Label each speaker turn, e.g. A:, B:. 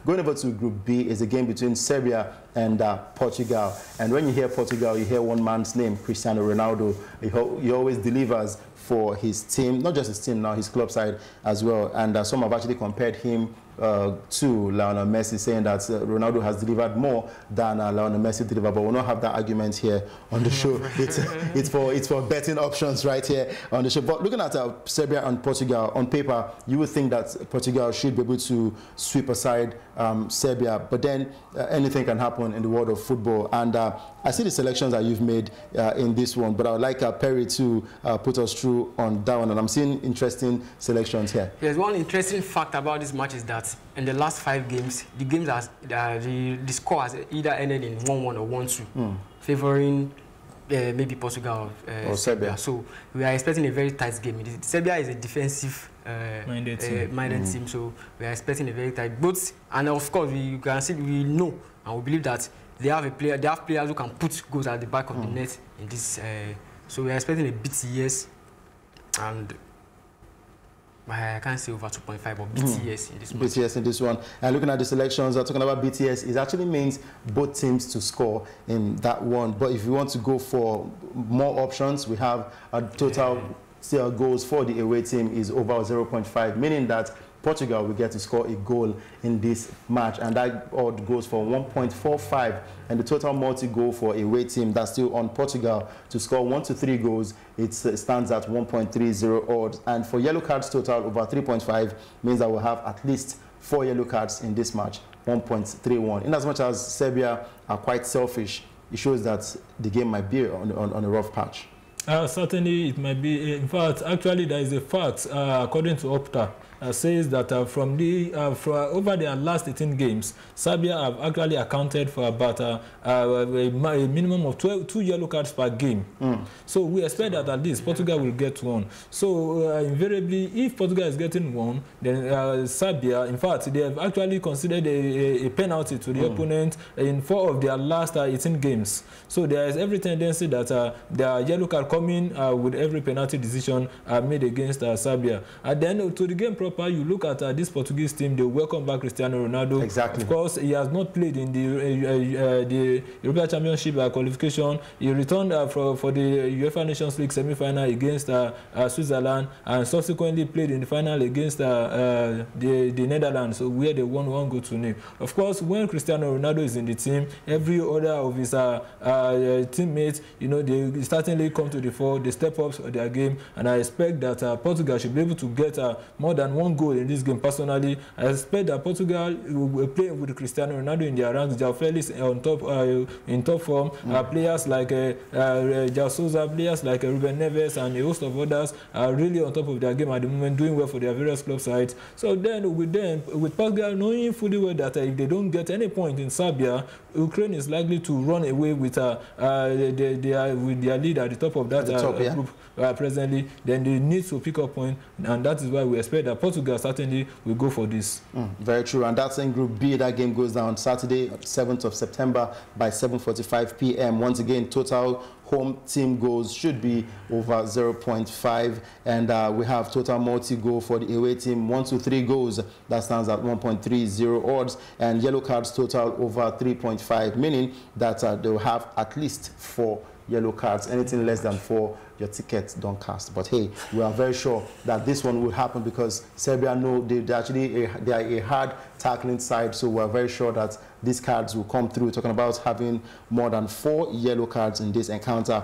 A: Going over to Group B is a game between Serbia and Portugal. And when you hear Portugal, you hear one man's name, Cristiano Ronaldo. He always delivers for his team, not just his team now, his club side as well. And some have actually compared him to Lionel Messi, saying that Ronaldo has delivered more than Lionel Messi delivered. But we'll not have that argument here on the show. It's for betting options right here on the show. But looking at Serbia and Portugal, on paper, you would think that Portugal should be able to sweep aside Serbia. But then anything can happen in the world of football. And I see the selections that you've made in this one, but I would like Perry to put us through on that one. And I'm seeing interesting selections here.
B: There's one interesting fact about this match is that in the last 5 games, the score has either ended in 1-1 or 1-2, favoring maybe Portugal or Serbia. So we are expecting a very tight game. Serbia is a defensive minded team, so we are expecting a very tight. And of course, we know and we believe that they have players who can put goals at the back of the net in this. So we are expecting a BTS and. I can't say over 2.5 or BTS in this one.
A: BTS in this one. And looking at the selections, talking about BTS, it actually means both teams to score in that one. But if you want to go for more options, we have a total goals for the away team is over 0.5, meaning that Portugal will get to score a goal in this match, and that odd goes for 1.45, and the total multi-goal for away team that's still on Portugal to score 1 to 3 goals, it stands at 1.30 odds, and for yellow cards total over 3.5 means that we'll have at least 4 yellow cards in this match, 1.31. In as much as Serbia are quite selfish, it shows that the game might be on a rough patch.
C: Certainly it might be. In fact, actually there is a fact according to Opta says that from over their last 18 games, Serbia have actually accounted for about a minimum of 2 yellow cards per game. So we expect that at least Portugal will get 1. So invariably, if Portugal is getting 1, then Serbia, in fact, they have actually considered a penalty to the opponent in 4 of their last 18 games. So there is every tendency that their yellow card coming with every penalty decision made against Serbia. And then to the game proper, you look at this Portuguese team, they welcome back Cristiano Ronaldo. Exactly. Of course, he has not played in the European Championship qualification. He returned for the UEFA Nations League semi-final against Switzerland, and subsequently played in the final against the Netherlands, where they won 1-0. Of course, when Cristiano Ronaldo is in the team, every other of his teammates, they certainly come to the fore, they step up their game, and I expect that Portugal should be able to get more than 1 goal in this game. Personally, I expect that Portugal will play with Cristiano Ronaldo in their ranks. They are fairly on top, in top form. Players like Jao Souza, players like Ruben Neves, and a host of others are really on top of their game at the moment, doing well for their various club sides. So then, with Portugal knowing fully well that if they don't get any point in Serbia, Ukraine is likely to run away with their lead at the top of that group presently, then they need to pick up point, and that is why we expect that Portugal certainly will go for this.
A: Very true, and that's in Group B. That game goes down Saturday, 7th of September by 7:45 p.m. Once again, total home team goals should be over 0.5, and we have total multi-goal for the away team, 1 to 3 goals. That stands at 1.30 odds, and yellow cards total over 3.5, meaning that they will have at least 4 yellow cards. Anything less than 4, your tickets don't cast. But hey, we are very sure that this one will happen because Serbia know they are a hard tackling side, so we are very sure that these cards will come through. Talking about having more than 4 yellow cards in this encounter.